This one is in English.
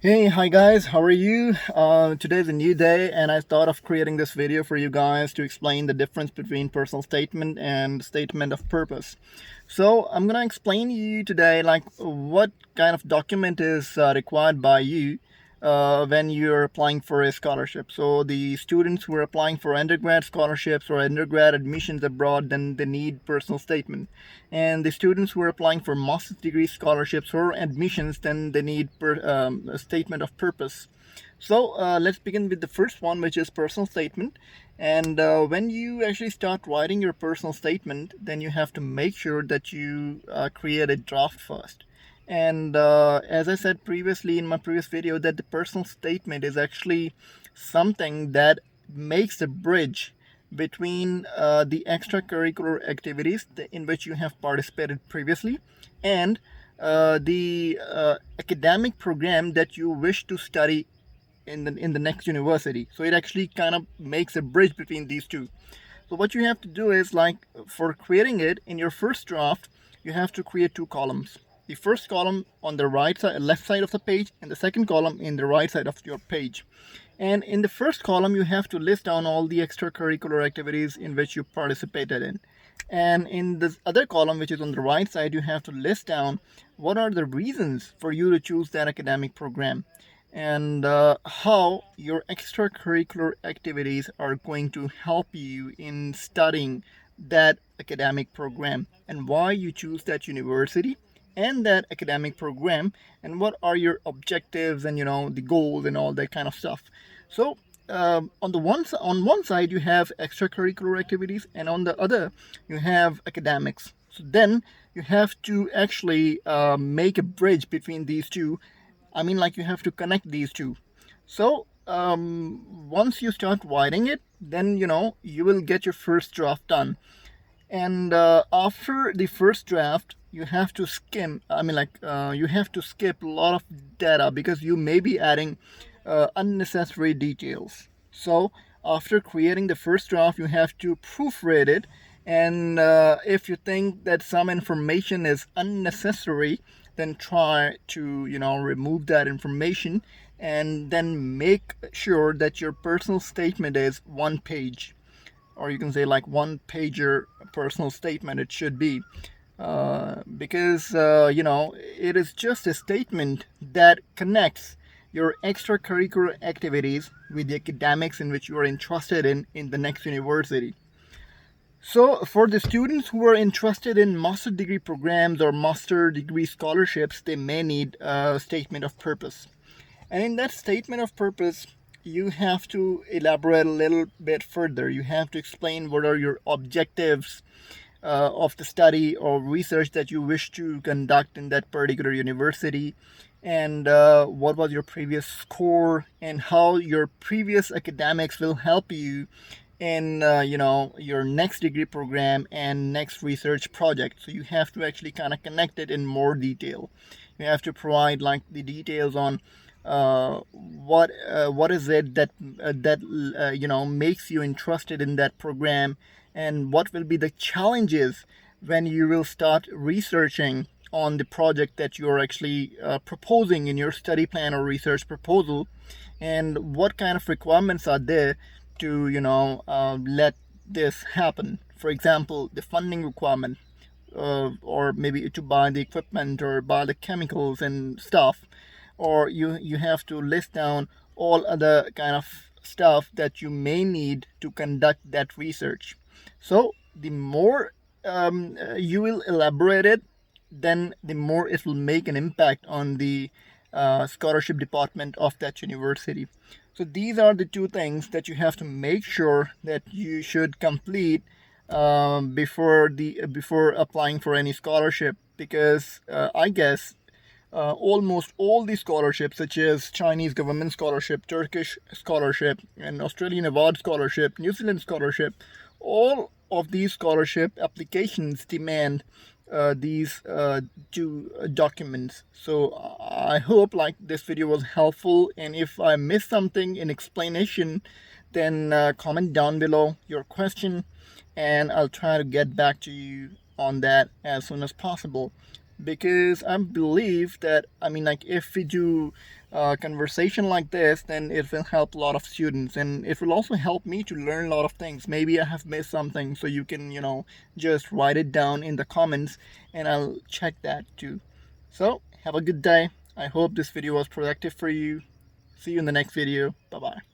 Hey, hi guys, how are you? Today's a new day, and I thought of creating this video for you guys to explain the difference between personal statement and statement of purpose. So, I'm gonna explain to you today, like, what kind of document is required by you when you're applying for a scholarship. So, the students who are applying for undergrad scholarships or undergrad admissions abroad, then they need personal statement. And the students who are applying for master's degree scholarships or admissions, then they need a statement of purpose. So let's begin with the first one, which is personal statement. And when you actually start writing your personal statement, then you have to make sure that you create a draft first. And as I said previously in my previous video, that the personal statement is actually something that makes a bridge between the extracurricular activities in which you have participated previously and the academic program that you wish to study in the next university. So it actually kind of makes a bridge between these two. So what you have to do is, like, for creating it in your first draft, you have to create two columns. The first column on the right side, left side of the page, and the second column in the right side of your page. And in the first column, you have to list down all the extracurricular activities in which you participated in. And in this other column, which is on the right side, you have to list down what are the reasons for you to choose that academic program, and how your extracurricular activities are going to help you in studying that academic program, and why you choose that university and that academic program, and what are your objectives and the goals and all that kind of stuff. So on one side you have extracurricular activities, and on the other you have academics. So then you have to actually make a bridge between these two. I mean, like, you have to connect these two. So once you start writing it, then you will get your first draft done. And after the first draft, you have to skim. I mean, like, you have to skip a lot of data because you may be adding unnecessary details. So after creating the first draft, you have to proofread it. And if you think that some information is unnecessary, then try to remove that information, and then make sure that your personal statement is one page, or you can say like one pager personal statement it should be, because it is just a statement that connects your extracurricular activities with the academics in which you are interested in the next university. So for the students who are interested in master degree programs or master degree scholarships, they may need a statement of purpose. And in that statement of purpose, you have to elaborate a little bit further. You have to explain what are your objectives of the study or research that you wish to conduct in that particular university, and what was your previous score, and how your previous academics will help you in your next degree program and next research project. So you have to actually kind of connect it in more detail. You have to provide, like, the details on what is it that makes you interested in that program, and what will be the challenges when you will start researching on the project that you're actually proposing in your study plan or research proposal, and what kind of requirements are there to let this happen. For example, the funding requirement, or maybe to buy the equipment or buy the chemicals and stuff, or you have to list down all other kind of stuff that you may need to conduct that research. So the more you will elaborate it, then the more it will make an impact on the scholarship department of that university. So these are the two things that you have to make sure that you should complete before applying for any scholarship, because I guess almost all the scholarships, such as Chinese government scholarship, Turkish scholarship, and Australian award scholarship, New Zealand scholarship, all of these scholarship applications demand these two documents. So I hope, like, this video was helpful, and if I missed something in explanation, then comment down below your question, and I'll try to get back to you on that as soon as possible. because I believe that, I mean, like, if we do conversation like this, then it will help a lot of students, and it will also help me to learn a lot of things. Maybe I have missed something, so you can, just write it down in the comments and I'll check that too. So have a good day. I hope this video was productive for you. See you in the next video. Bye bye.